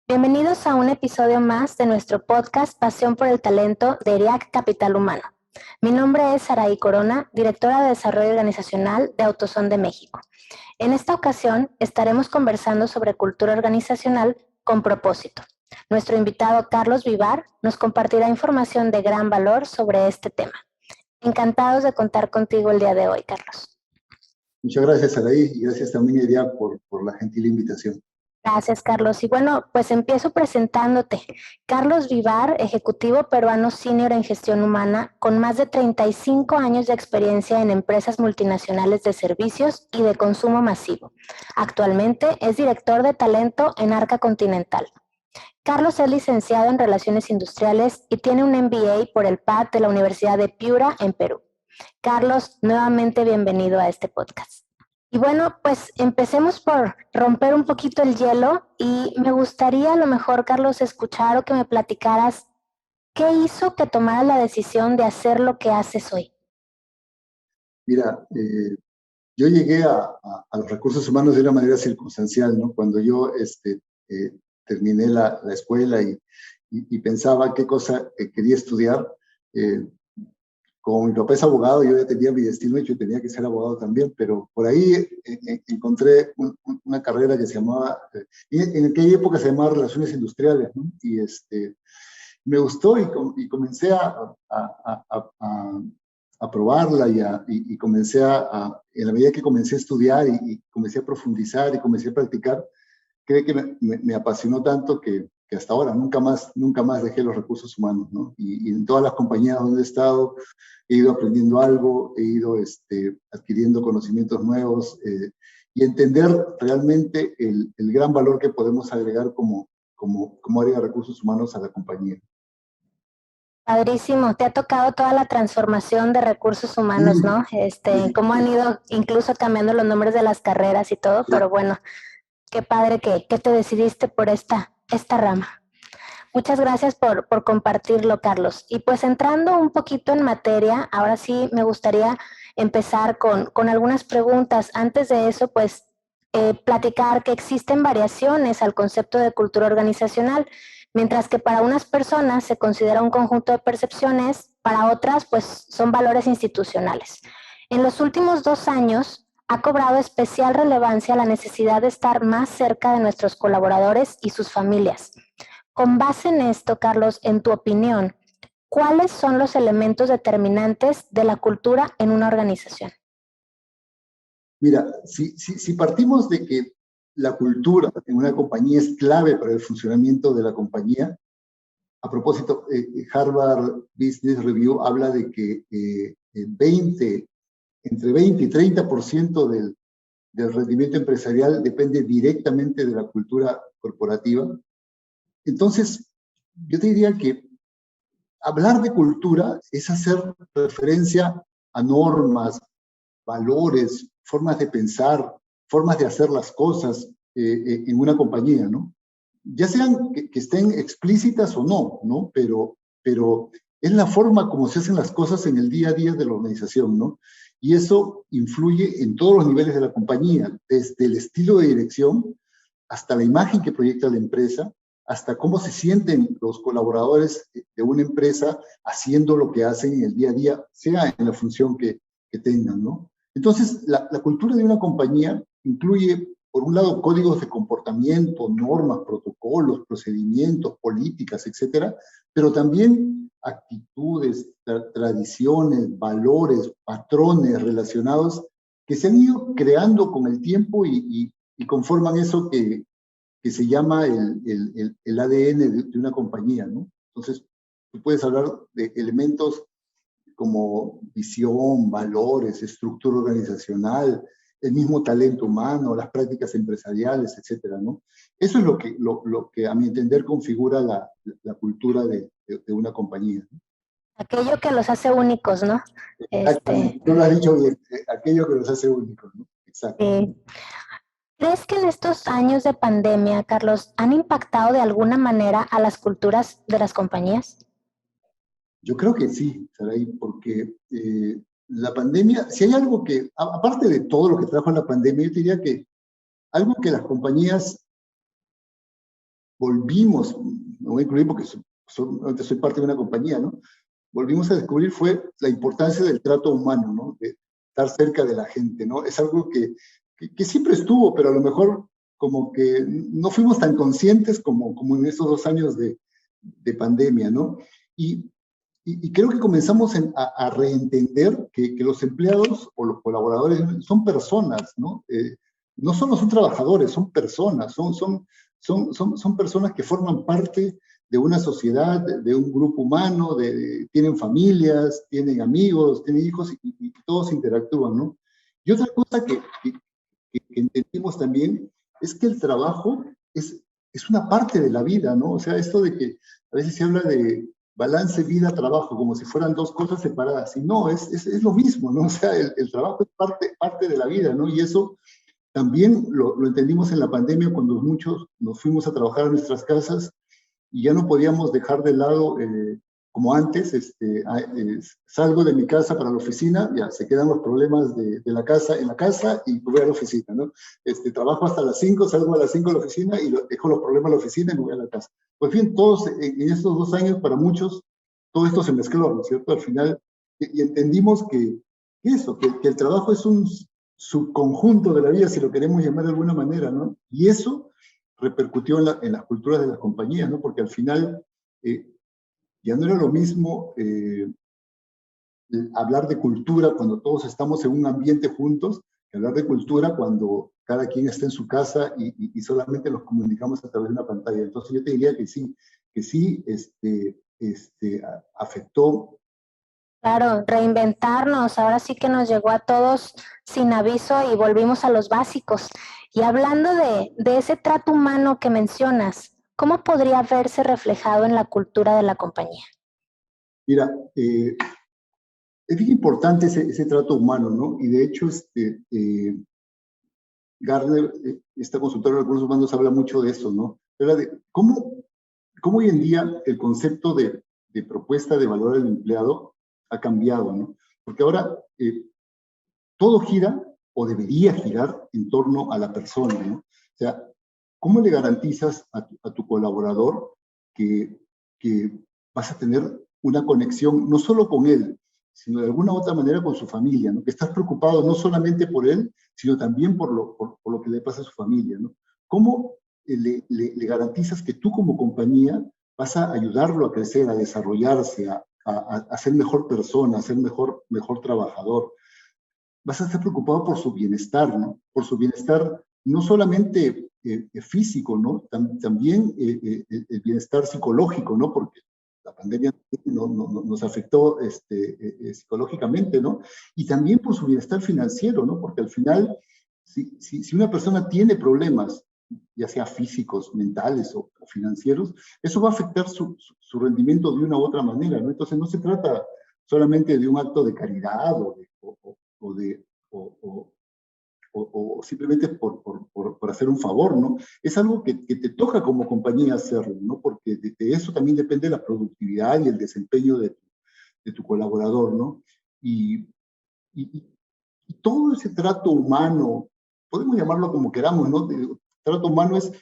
Bienvenidos a un episodio más de nuestro podcast Pasión por el Talento de ERIAC Capital Humano. Mi nombre es Saraí Corona, directora de Desarrollo Organizacional de AutoZone de México. En esta ocasión estaremos conversando sobre cultura organizacional con propósito. Nuestro invitado Carlos Vivar nos compartirá información de gran valor sobre este tema. Encantados de contar contigo el día de hoy, Carlos. Muchas gracias, Saraí, y gracias también, Edia, por la gentil invitación. Gracias, Carlos. Y bueno, pues empiezo presentándote. Carlos Vivar, ejecutivo peruano senior en gestión humana, con más de 35 años de experiencia en empresas multinacionales de servicios y de consumo masivo. Actualmente es director de talento en Arca Continental. Carlos es licenciado en Relaciones Industriales y tiene un MBA por el PAD de la Universidad de Piura en Perú. Carlos, nuevamente bienvenido a este podcast. Y bueno, pues empecemos por romper un poquito el hielo y me gustaría a lo mejor, Carlos, escuchar o que me platicaras qué hizo que tomaras la decisión de hacer lo que haces hoy. Mira, yo llegué a los recursos humanos de una manera circunstancial, ¿no? Cuando yo terminé la escuela y pensaba qué cosa quería estudiar, como mi papá es abogado, yo ya tenía mi destino hecho y tenía que ser abogado también, pero por ahí encontré una carrera que se llamaba, en aquella época se llamaba Relaciones Industriales, ¿no? Y me gustó y comencé a probarla y comencé en la medida que comencé a estudiar y comencé a profundizar y comencé a practicar, creo que me apasionó tanto que hasta ahora nunca más dejé los recursos humanos, ¿no? Y en todas las compañías donde he estado, he ido aprendiendo algo, he ido adquiriendo conocimientos nuevos y entender realmente el gran valor que podemos agregar como área de recursos humanos a la compañía. Padrísimo, te ha tocado toda la transformación de recursos humanos, ¿no? Cómo han ido incluso cambiando los nombres de las carreras y todo, pero bueno, qué padre que te decidiste por esta rama. Muchas gracias por compartirlo, Carlos. Y pues entrando un poquito en materia, ahora sí me gustaría empezar con algunas preguntas. Antes de eso, pues platicar que existen variaciones al concepto de cultura organizacional, mientras que para unas personas se considera un conjunto de percepciones, para otras pues son valores institucionales. En los últimos 2 años ha cobrado especial relevancia la necesidad de estar más cerca de nuestros colaboradores y sus familias. Con base en esto, Carlos, en tu opinión, ¿cuáles son los elementos determinantes de la cultura en una organización? Mira, si partimos de que la cultura en una compañía es clave para el funcionamiento de la compañía, a propósito, Harvard Business Review habla de que entre 20 y 30% del rendimiento empresarial depende directamente de la cultura corporativa. Entonces, yo te diría que hablar de cultura es hacer referencia a normas, valores, formas de pensar, formas de hacer las cosas en una compañía, ¿no? Ya sean que estén explícitas o no, ¿no? Pero es la forma como se hacen las cosas en el día a día de la organización, ¿no? Y eso influye en todos los niveles de la compañía, desde el estilo de dirección hasta la imagen que proyecta la empresa, hasta cómo se sienten los colaboradores de una empresa haciendo lo que hacen en el día a día, sea en la función que tengan, ¿no? Entonces, la cultura de una compañía incluye, por un lado, códigos de comportamiento, normas, protocolos, procedimientos, políticas, etcétera, pero también actitudes, tradiciones, valores, patrones relacionados que se han ido creando con el tiempo y conforman eso que se llama el ADN de una compañía, ¿no? Entonces, tú puedes hablar de elementos como visión, valores, estructura organizacional, el mismo talento humano, las prácticas empresariales, etcétera, ¿no? Eso es lo que a mi entender configura la cultura de una compañía, ¿no? Aquello que los hace únicos, ¿no? Exactamente, tú lo has dicho bien, aquello que los hace únicos, ¿no? Exacto. ¿Crees que en estos años de pandemia, Carlos, han impactado de alguna manera a las culturas de las compañías? Yo creo que sí, Saray, porque la pandemia, si hay algo que, aparte de todo lo que trajo la pandemia, yo diría que algo que las compañías volvimos, me voy a incluir porque soy parte de una compañía, ¿no? Volvimos a descubrir fue la importancia del trato humano, ¿no? De estar cerca de la gente, ¿no? Es algo que siempre estuvo, pero a lo mejor como que no fuimos tan conscientes como en esos 2 años de pandemia, ¿no? Y creo que comenzamos a reentender que los empleados o los colaboradores son personas, ¿no? No solo son trabajadores, son personas, son personas que forman parte de una sociedad, de un grupo humano, tienen familias, tienen amigos, tienen hijos y todos interactúan, ¿no? Y otra cosa que entendimos también es que el trabajo es una parte de la vida, ¿no? O sea, esto de que a veces se habla de balance vida-trabajo, como si fueran dos cosas separadas, y no, es lo mismo, ¿no? O sea, el trabajo es parte de la vida, ¿no? Y eso también lo entendimos en la pandemia cuando muchos nos fuimos a trabajar a nuestras casas y ya no podíamos dejar de lado, como antes, salgo de mi casa para la oficina, ya se quedan los problemas de la casa en la casa y voy a la oficina, ¿no? Trabajo hasta las 5, salgo a las 5 de la oficina y dejo los problemas en la oficina y me voy a la casa. Pues bien, todos en estos 2 años, para muchos, todo esto se mezcló, ¿no es cierto? Al final, y entendimos que el trabajo es un subconjunto de la vida, si lo queremos llamar de alguna manera, ¿no? Y eso repercutió en las culturas de las compañías, ¿no? Porque al final ya no era lo mismo hablar de cultura cuando todos estamos en un ambiente juntos, que hablar de cultura cuando cada quien está en su casa y solamente nos comunicamos a través de una pantalla. Entonces yo te diría que sí, afectó. Claro, reinventarnos, ahora sí que nos llegó a todos sin aviso y volvimos a los básicos. Y hablando de ese trato humano que mencionas, ¿cómo podría verse reflejado en la cultura de la compañía? Mira, es bien importante ese trato humano, ¿no? Y de hecho, Gartner, esta consultora de recursos humanos, habla mucho de eso, ¿no? Habla de cómo hoy en día el concepto de propuesta de valor al empleado ha cambiado, ¿no? Porque ahora todo gira o debería girar en torno a la persona, ¿no? O sea, ¿cómo le garantizas a tu colaborador que vas a tener una conexión no solo con él, sino de alguna u otra manera con su familia, ¿no? Que estás preocupado no solamente por él, sino también por lo que le pasa a su familia, ¿no? ¿Cómo le garantizas que tú como compañía vas a ayudarlo a crecer, a desarrollarse, a ser mejor persona, a ser mejor trabajador? Vas a estar preocupado por su bienestar, ¿no? Por su bienestar no solamente físico, ¿no? También el bienestar psicológico, ¿no? Porque la pandemia nos afectó psicológicamente, ¿no? Y también por su bienestar financiero, ¿no? Porque al final, si una persona tiene problemas, ya sea físicos, mentales o financieros, eso va a afectar su rendimiento de una u otra manera, ¿no? Entonces no se trata solamente de un acto de caridad o simplemente por hacer un favor, ¿no? Es algo que te toca como compañía hacerlo, ¿no? Porque de eso también depende la productividad y el desempeño de tu colaborador, ¿no? Y, y, y todo ese trato humano, podemos llamarlo como queramos, ¿no? El trato humano es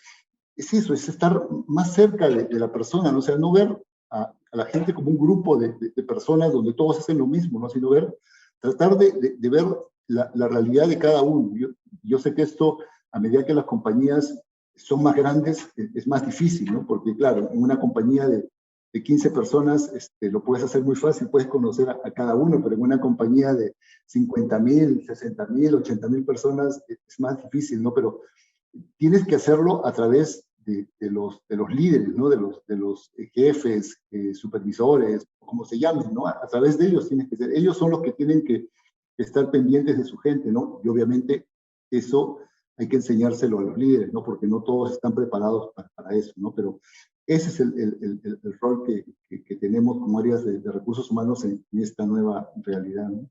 eso, es estar más cerca de la persona, ¿no? O sea, no ver a la gente como un grupo de personas donde todos hacen lo mismo, ¿no? Sino tratar de ver la realidad de cada uno. Yo sé que esto, a medida que las compañías son más grandes, es más difícil, ¿no? Porque, claro, en una compañía de 15 personas lo puedes hacer muy fácil, puedes conocer a cada uno, pero en una compañía de 50,000, 60,000, 80,000 personas es más difícil, ¿no? Pero tienes que hacerlo a través de los líderes, ¿no? De los jefes, supervisores, como se llamen, ¿no? A través de ellos tienes que ser. Ellos son los que tienen que estar pendientes de su gente, ¿no? Y obviamente eso hay que enseñárselo a los líderes, ¿no? Porque no todos están preparados para eso, ¿no? Pero ese es el rol que tenemos como áreas de recursos humanos en esta nueva realidad, ¿no?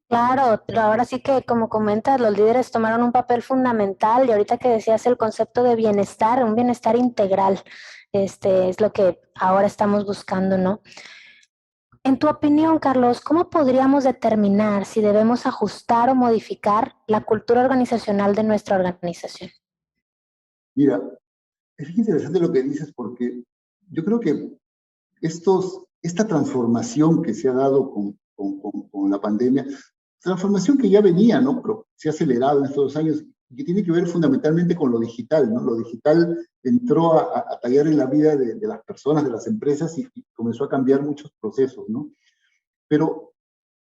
Claro, pero ahora sí que como comentas, los líderes tomaron un papel fundamental y ahorita que decías el concepto de bienestar, un bienestar integral, es lo que ahora estamos buscando, ¿no? En tu opinión, Carlos, ¿cómo podríamos determinar si debemos ajustar o modificar la cultura organizacional de nuestra organización? Mira, es interesante lo que dices porque yo creo que esta transformación que se ha dado con la pandemia, transformación que ya venía, ¿no? Pero se ha acelerado en estos 2 años y que tiene que ver fundamentalmente con lo digital, ¿no? Lo digital entró a tallar en la vida de las personas, de las empresas y comenzó a cambiar muchos procesos, ¿no? Pero,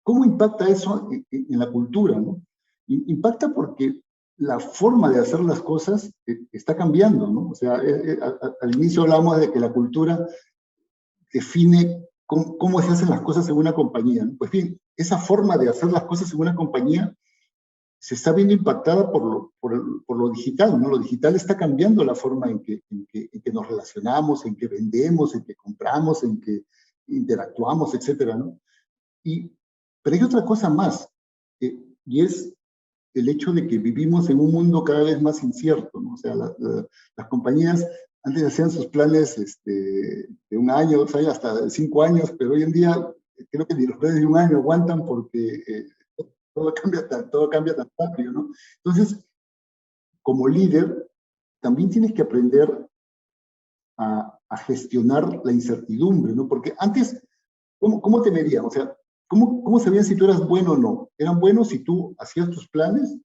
¿cómo impacta eso en la cultura, ¿no? Impacta porque la forma de hacer las cosas está cambiando, ¿no? O sea, al inicio hablamos de que la cultura define cómo se hacen las cosas en una compañía, ¿no? Pues bien, esa forma de hacer las cosas en una compañía se está viendo impactada por lo digital, ¿no? Lo digital está cambiando la forma en que nos relacionamos, en que vendemos, en que compramos, en que interactuamos, etcétera, ¿no? Pero hay otra cosa más, y es el hecho de que vivimos en un mundo cada vez más incierto, ¿no? O sea, las compañías antes hacían sus planes de 1 año, 2 años, hasta 5 años, pero hoy en día creo que ni los planes de 1 año aguantan porque todo cambia tan rápido, ¿no? Entonces, como líder, también tienes que aprender a gestionar la incertidumbre, ¿no? Porque antes, ¿cómo te medían? O sea, ¿cómo sabían si tú eras bueno o no? Eran buenos si tú hacías tus planes,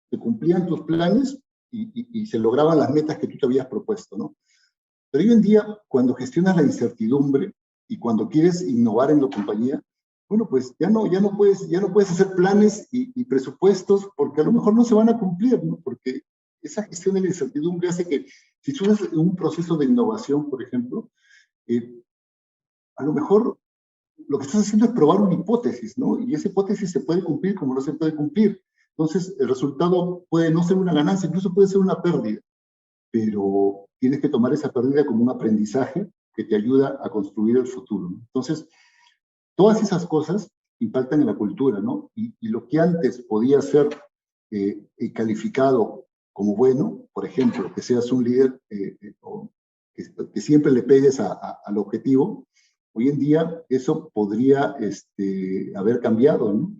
se cumplían tus planes y se lograban las metas que tú te habías propuesto, ¿no? Pero hoy en día, cuando gestionas la incertidumbre y cuando quieres innovar en la compañía, bueno, pues ya no puedes hacer planes y presupuestos porque a lo mejor no se van a cumplir, ¿no? Porque esa gestión de la incertidumbre hace que si tú estás en un proceso de innovación, por ejemplo, eh, a lo mejor lo que estás haciendo es probar una hipótesis, ¿no? Y esa hipótesis se puede cumplir como no se puede cumplir. Entonces, el resultado puede no ser una ganancia, incluso puede ser una pérdida, pero tienes que tomar esa pérdida como un aprendizaje que te ayuda a construir el futuro, ¿no? Entonces, todas esas cosas impactan en la cultura, ¿no? Y lo que antes podía ser calificado como bueno, por ejemplo, que seas un líder o que siempre le pegues al objetivo, hoy en día eso podría haber cambiado, ¿no?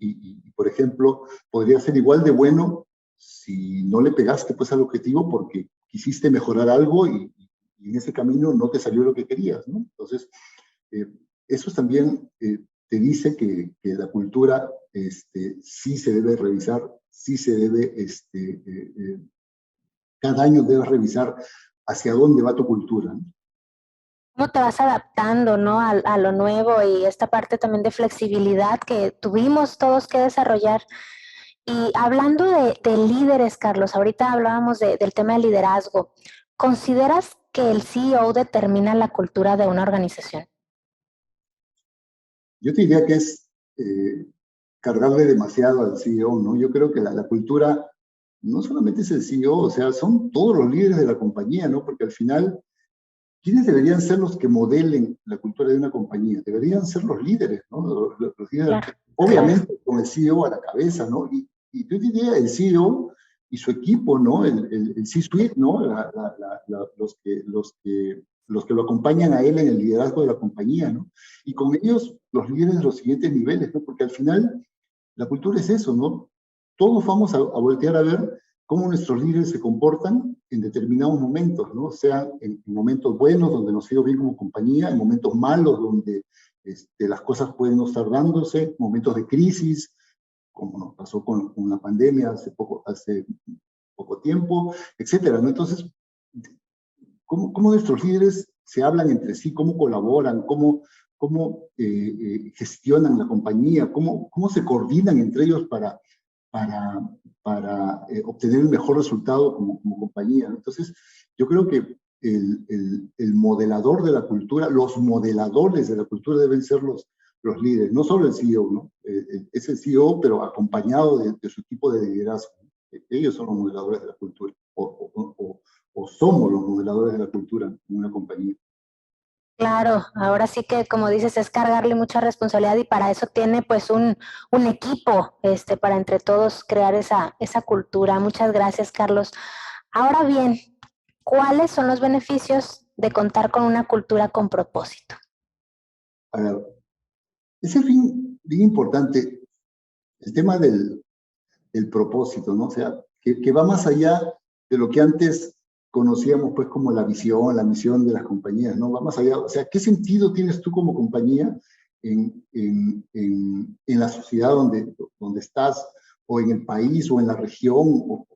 Por ejemplo, podría ser igual de bueno si no le pegaste pues al objetivo porque quisiste mejorar algo y en ese camino no te salió lo que querías, ¿no? Entonces, eh, eso también te dice que la cultura sí se debe revisar, sí se debe, cada año debes revisar hacia dónde va tu cultura, ¿no? ¿Cómo te vas adaptando, ¿no? A lo nuevo y esta parte también de flexibilidad que tuvimos todos que desarrollar. Y hablando de líderes, Carlos, ahorita hablábamos del tema de liderazgo. ¿Consideras que el CEO determina la cultura de una organización? Yo te diría que es cargarle demasiado al CEO, ¿no? Yo creo que la cultura no solamente es el CEO, o sea, son todos los líderes de la compañía, ¿no? Porque al final, ¿quiénes deberían ser los que modelen la cultura de una compañía? Deberían ser los líderes, ¿no? Los líderes, Claro, claro. obviamente con el CEO a la cabeza, ¿no? Y yo diría el CEO y su equipo, ¿no? El C-suite, ¿no? Los que lo acompañan a él en el liderazgo de la compañía, ¿no? Y con ellos los líderes de los siguientes niveles, ¿no? Porque al final la cultura es eso, ¿no? Todos vamos a voltear a ver cómo nuestros líderes se comportan en determinados momentos, ¿no? O sea, en momentos buenos, donde nos ha ido bien como compañía, en momentos malos, donde las cosas pueden no estar dándose, momentos de crisis, como nos pasó con la pandemia hace poco tiempo, etcétera, ¿no? Entonces, ¿cómo nuestros líderes se hablan entre sí? ¿Cómo colaboran? ¿Cómo gestionan la compañía? ¿Cómo se coordinan entre ellos para, para obtener el mejor resultado como compañía? Entonces, yo creo que el modelador de la cultura, los modeladores de la cultura deben ser los líderes, no solo el CEO, ¿no? Es el CEO, pero acompañado de su equipo de liderazgo. Ellos son los modeladores de la cultura, o somos los modeladores de la cultura en una compañía. Claro, ahora sí que como dices es cargarle mucha responsabilidad y para eso tiene pues un equipo para entre todos crear esa cultura. Muchas gracias, Carlos. Ahora bien, ¿cuáles son los beneficios de contar con una cultura con propósito? A ver, es bien importante el tema del propósito, ¿no? O sea, que va más allá de lo que antes conocíamos pues como la visión, la misión de las compañías, ¿no? Va más allá, o sea, ¿qué sentido tienes tú como compañía en la sociedad donde estás, o en el país, o en la región, o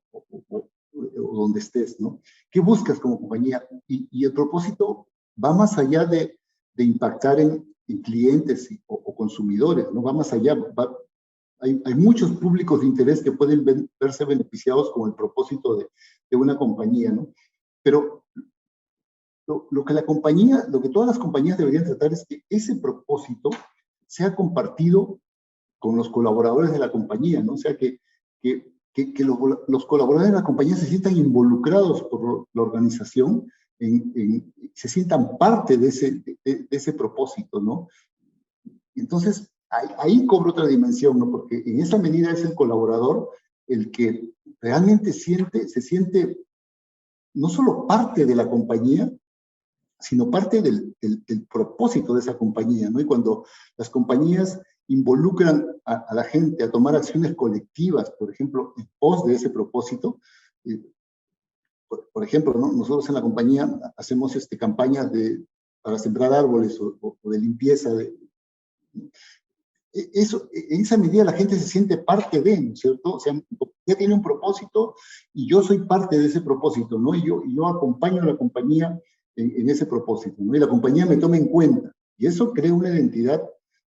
donde estés, ¿no? ¿Qué buscas como compañía? Y el propósito va más allá de impactar en clientes o consumidores, ¿no? Va más allá, hay muchos públicos de interés que pueden verse beneficiados con el propósito de una compañía, ¿no? Pero lo que todas las compañías deberían tratar es que ese propósito sea compartido con los colaboradores de la compañía, ¿no? O sea, que los colaboradores de la compañía se sientan involucrados por la organización, se sientan parte de ese propósito, ¿no? Entonces, ahí cobra otra dimensión, ¿no? Porque en esa medida es el colaborador el que realmente se siente no solo parte de la compañía, sino parte del propósito de esa compañía, ¿no? Y cuando las compañías involucran a la gente a tomar acciones colectivas, por ejemplo, en pos de ese propósito, por ejemplo, ¿no? Nosotros en la compañía hacemos campañas para sembrar árboles o de limpieza. En esa medida la gente se siente parte de, ¿no es cierto? O sea, ya tiene un propósito y yo soy parte de ese propósito, ¿no? Y yo acompaño a la compañía en ese propósito, ¿no? Y la compañía me toma en cuenta. Y eso crea una identidad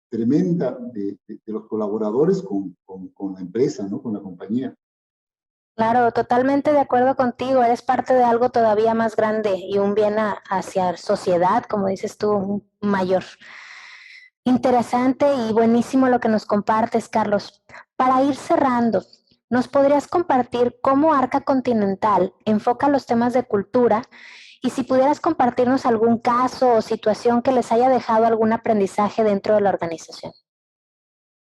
tremenda de los colaboradores con la empresa, ¿no? Con la compañía. Claro, totalmente de acuerdo contigo. Eres parte de algo todavía más grande y un bien hacia sociedad, como dices tú, mayor. Interesante y buenísimo lo que nos compartes, Carlos. Para ir cerrando, ¿nos podrías compartir cómo Arca Continental enfoca los temas de cultura? Y si pudieras compartirnos algún caso o situación que les haya dejado algún aprendizaje dentro de la organización.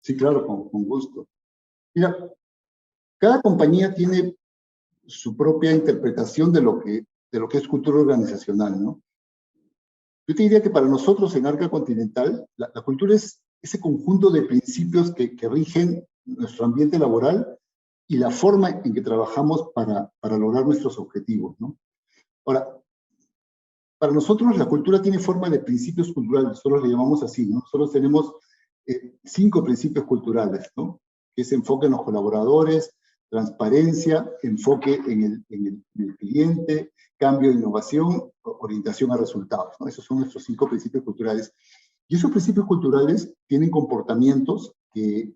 Sí, claro, con gusto. Mira, cada compañía tiene su propia interpretación de lo que es cultura organizacional, ¿no? Yo te diría que para nosotros en Arca Continental, la cultura es ese conjunto de principios que rigen nuestro ambiente laboral y la forma en que trabajamos para lograr nuestros objetivos, ¿no? Ahora, para nosotros la cultura tiene forma de principios culturales, nosotros le llamamos así, ¿no? Nosotros tenemos 5 principios culturales, ¿no? Que es enfoque en los colaboradores, transparencia, enfoque en el cliente, cambio e innovación, orientación a resultados, ¿no? Esos son nuestros 5 principios culturales. Y esos principios culturales tienen comportamientos que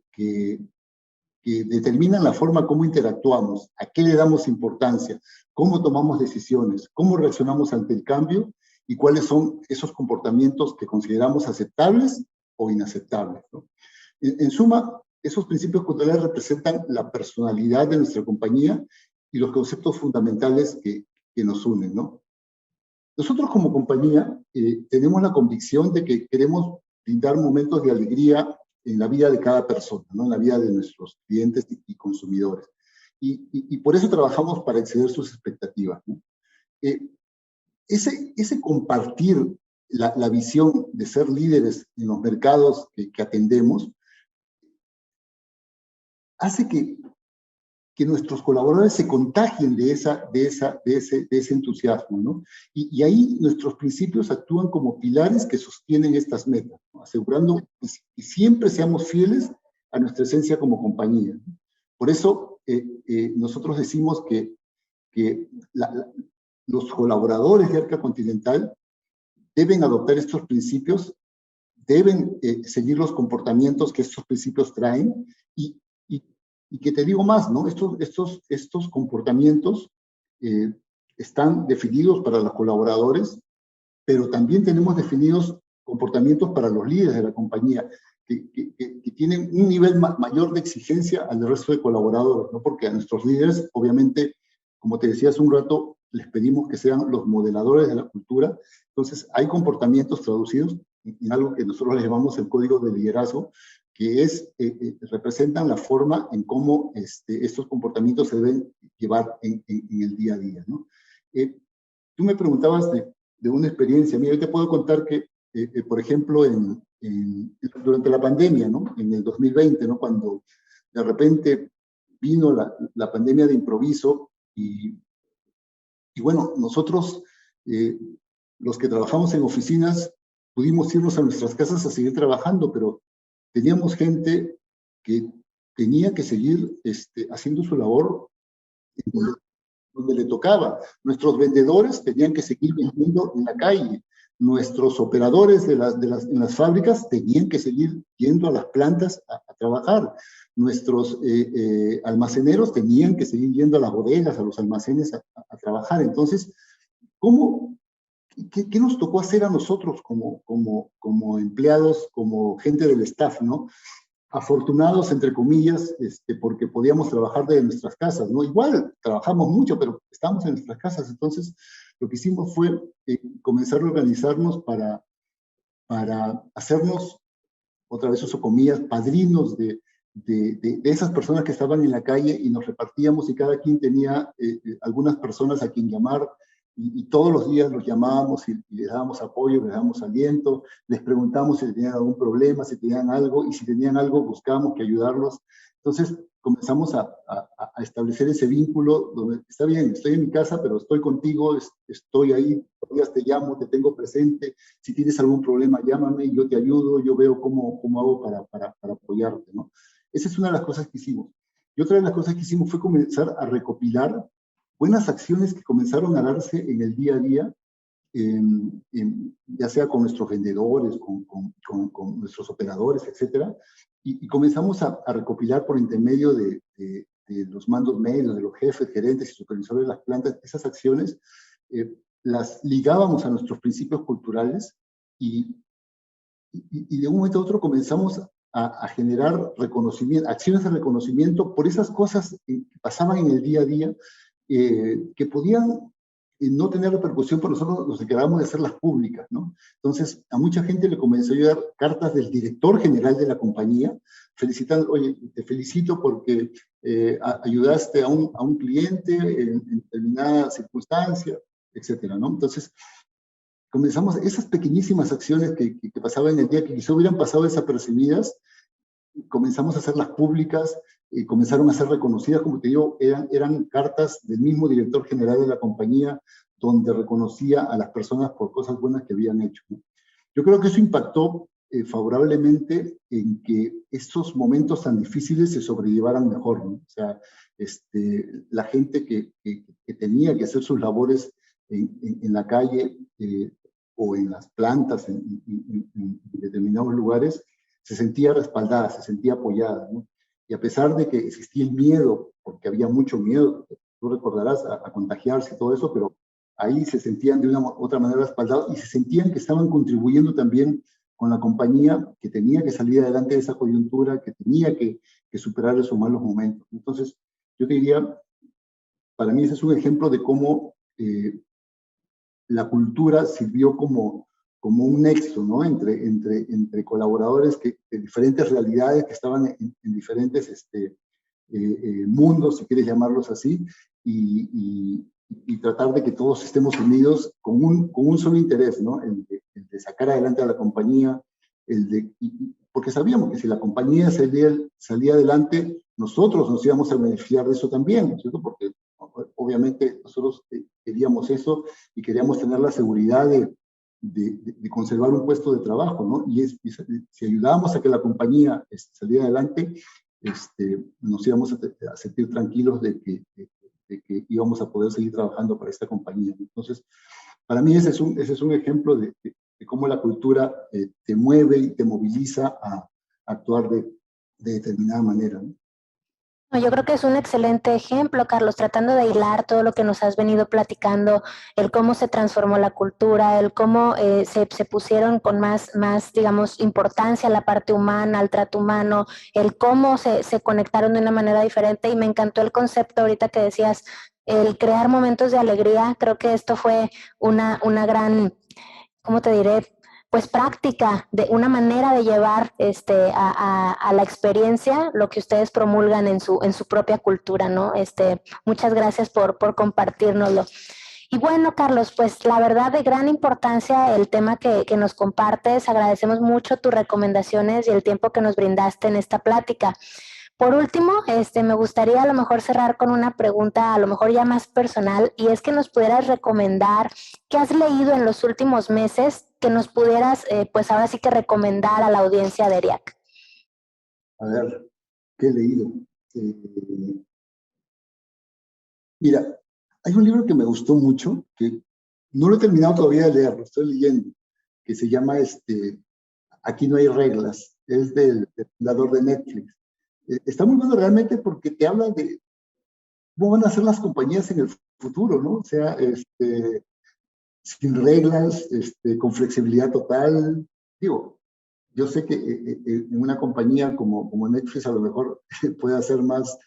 determinan la forma como interactuamos, a qué le damos importancia, cómo tomamos decisiones, cómo reaccionamos ante el cambio y cuáles son esos comportamientos que consideramos aceptables o inaceptables, ¿no? En suma, esos principios culturales representan la personalidad de nuestra compañía y los conceptos fundamentales que nos unen, ¿no? Nosotros como compañía tenemos la convicción de que queremos brindar momentos de alegría en la vida de cada persona, ¿no? En la vida de nuestros clientes y consumidores. Y por eso trabajamos para exceder sus expectativas, ¿no? Ese compartir la visión de ser líderes en los mercados que atendemos hace que nuestros colaboradores se contagien de ese entusiasmo, ¿no? Y ahí nuestros principios actúan como pilares que sostienen estas metas, ¿no? Asegurando que siempre seamos fieles a nuestra esencia como compañía, ¿no? Por eso nosotros decimos que los colaboradores de Arca Continental deben adoptar estos principios, deben seguir los comportamientos que estos principios traen y que te digo más, ¿no? Estos comportamientos están definidos para los colaboradores, pero también tenemos definidos comportamientos para los líderes de la compañía, que tienen un nivel mayor de exigencia al resto de colaboradores, ¿no? Porque a nuestros líderes, obviamente, como te decía hace un rato, les pedimos que sean los modeladores de la cultura. Entonces, hay comportamientos traducidos en algo que nosotros les llamamos el código de liderazgo, que representan la forma en cómo estos comportamientos se deben llevar en el día a día, ¿no? Tú me preguntabas de una experiencia. Mira, yo te puedo contar que, por ejemplo, durante la pandemia, ¿no? En el 2020, ¿no? Cuando de repente vino la pandemia de improviso y Y bueno, nosotros, los que trabajamos en oficinas, pudimos irnos a nuestras casas a seguir trabajando, pero teníamos gente que tenía que seguir haciendo su labor donde le tocaba. Nuestros vendedores tenían que seguir vendiendo en la calle. Nuestros operadores en las fábricas tenían que seguir yendo a las plantas a trabajar. Nuestros almaceneros tenían que seguir yendo a las bodegas, a los almacenes a trabajar. Entonces, ¿qué nos tocó hacer a nosotros como empleados, como gente del staff, ¿no? Afortunados, entre comillas, porque podíamos trabajar de nuestras casas, ¿no? Igual, trabajamos mucho, pero estamos en nuestras casas. Entonces, lo que hicimos fue comenzar a organizarnos para hacernos, otra vez uso comillas, padrinos de esas personas que estaban en la calle, y nos repartíamos, y cada quien tenía algunas personas a quien llamar, y todos los días los llamábamos y les dábamos apoyo, les dábamos aliento, les preguntábamos si tenían algún problema, si tenían algo, y si tenían algo buscábamos que ayudarlos. Entonces comenzamos a establecer ese vínculo donde, está bien, estoy en mi casa, pero estoy contigo, estoy ahí, todos los días te llamo, te tengo presente, si tienes algún problema llámame, yo te ayudo, yo veo cómo hago para apoyarte, ¿no? Esa es una de las cosas que hicimos. Y otra de las cosas que hicimos fue comenzar a recopilar buenas acciones que comenzaron a darse en el día a día, ya sea con nuestros vendedores, con nuestros operadores, etcétera, y comenzamos a recopilar por intermedio de los mandos medios, de los jefes, gerentes y supervisores de las plantas, esas acciones, las ligábamos a nuestros principios culturales, y de un momento a otro comenzamos a generar reconocimiento, acciones de reconocimiento por esas cosas que pasaban en el día a día, que podían no tener repercusión, pero nosotros nos encargábamos de hacerlas públicas, ¿no? Entonces, a mucha gente le comenzó a llegar cartas del director general de la compañía, felicitando, oye, te felicito porque ayudaste a un cliente en determinada circunstancia, etcétera, ¿no? Entonces, comenzamos esas pequeñísimas acciones que pasaban en el día, que quizá hubieran pasado desapercibidas, comenzamos a hacerlas públicas, comenzaron a ser reconocidas, como te digo, eran cartas del mismo director general de la compañía, donde reconocía a las personas por cosas buenas que habían hecho, ¿no? Yo creo que eso impactó favorablemente en que estos momentos tan difíciles se sobrellevaran mejor, ¿no? O sea, la gente que tenía que hacer sus labores en la calle o en las plantas, en determinados lugares, se sentía respaldada, se sentía apoyada, ¿no? Y a pesar de que existía el miedo, porque había mucho miedo, tú recordarás, a contagiarse y todo eso, pero ahí se sentían de una u otra manera respaldados, y se sentían que estaban contribuyendo también con la compañía, que tenía que salir adelante de esa coyuntura, que tenía que superar esos malos momentos. Entonces, yo te diría, para mí ese es un ejemplo de cómo la cultura sirvió como un nexo, ¿no? entre colaboradores de diferentes realidades que estaban en diferentes mundos, si quieres llamarlos así, y tratar de que todos estemos unidos con un solo interés, ¿no? El de sacar adelante a la compañía, porque sabíamos que si la compañía salía adelante, nosotros nos íbamos a beneficiar de eso también, ¿no es cierto? Porque obviamente nosotros queríamos eso, y queríamos tener la seguridad de conservar un puesto de trabajo, ¿no? Y si ayudábamos a que la compañía saliera adelante, nos íbamos a sentir tranquilos de que íbamos a poder seguir trabajando para esta compañía. Entonces, para mí ese es un ejemplo de cómo la cultura te mueve y te moviliza a actuar de determinada manera, ¿no? No, yo creo que es un excelente ejemplo, Carlos, tratando de hilar todo lo que nos has venido platicando, el cómo se transformó la cultura, el cómo se pusieron con más, digamos, importancia a la parte humana, al trato humano, el cómo se conectaron de una manera diferente. Y me encantó el concepto ahorita que decías, el crear momentos de alegría. Creo que esto fue una gran, ¿cómo te diré? Pues práctica, de una manera de llevar a la experiencia lo que ustedes promulgan en su propia cultura, ¿no? Muchas gracias por compartírnoslo. Y bueno, Carlos, pues la verdad de gran importancia el tema que nos compartes. Agradecemos mucho tus recomendaciones y el tiempo que nos brindaste en esta plática. Por último, me gustaría a lo mejor cerrar con una pregunta a lo mejor ya más personal, y es que nos pudieras recomendar qué has leído en los últimos meses que nos pudieras, pues ahora sí que recomendar a la audiencia de ERIAC. A ver, ¿qué he leído? Eh, Mira, hay un libro que me gustó mucho, que no lo he terminado todavía de leer, lo estoy leyendo, que se llama Aquí no hay reglas, es del fundador de Netflix. Está muy bueno realmente porque te habla de cómo van a ser las compañías en el futuro, ¿no? O sea, sin reglas, con flexibilidad total. Digo, yo sé que en una compañía como Netflix a lo mejor puede hacer más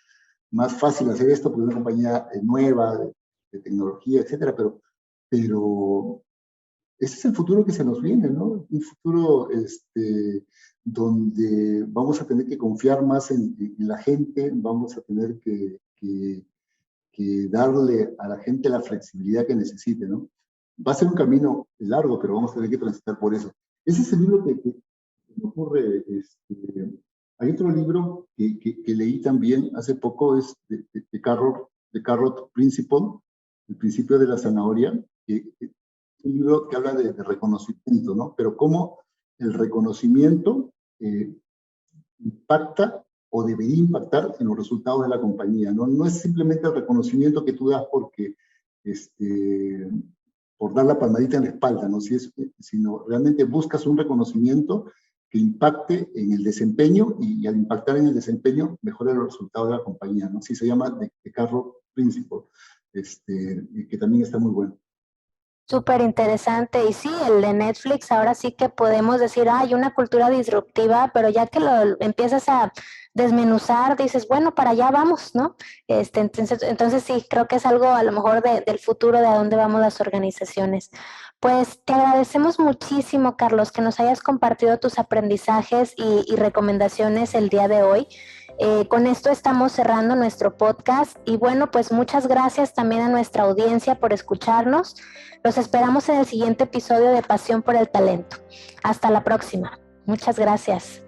fácil hacer esto porque es una compañía nueva, de tecnología, etcétera, pero ese es el futuro que se nos viene, ¿no? Un futuro donde vamos a tener que confiar más en la gente, vamos a tener que darle a la gente la flexibilidad que necesite, ¿no? Va a ser un camino largo, pero vamos a tener que transitar por eso. Ese es el libro que me ocurre. Hay otro libro que leí también hace poco, es de Carrot Principle, el principio de la zanahoria, que es un libro que habla de reconocimiento, ¿no? Pero cómo el reconocimiento impacta o debería impactar en los resultados de la compañía, ¿no? No es simplemente el reconocimiento que tú das por dar la palmadita en la espalda, ¿no? Sino realmente buscas un reconocimiento que impacte en el desempeño y al impactar en el desempeño mejora los resultados de la compañía, ¿no? Sí, se llama The Carrot Principle, que también está muy bueno. Súper interesante. Y sí, el de Netflix, ahora sí que podemos decir, hay una cultura disruptiva, pero ya que lo empiezas a desmenuzar, dices, bueno, para allá vamos, ¿no? Entonces sí, creo que es algo a lo mejor del futuro de a dónde vamos las organizaciones. Pues te agradecemos muchísimo, Carlos, que nos hayas compartido tus aprendizajes y recomendaciones el día de hoy. Con esto estamos cerrando nuestro podcast y bueno, pues muchas gracias también a nuestra audiencia por escucharnos. Los esperamos en el siguiente episodio de Pasión por el Talento. Hasta la próxima. Muchas gracias.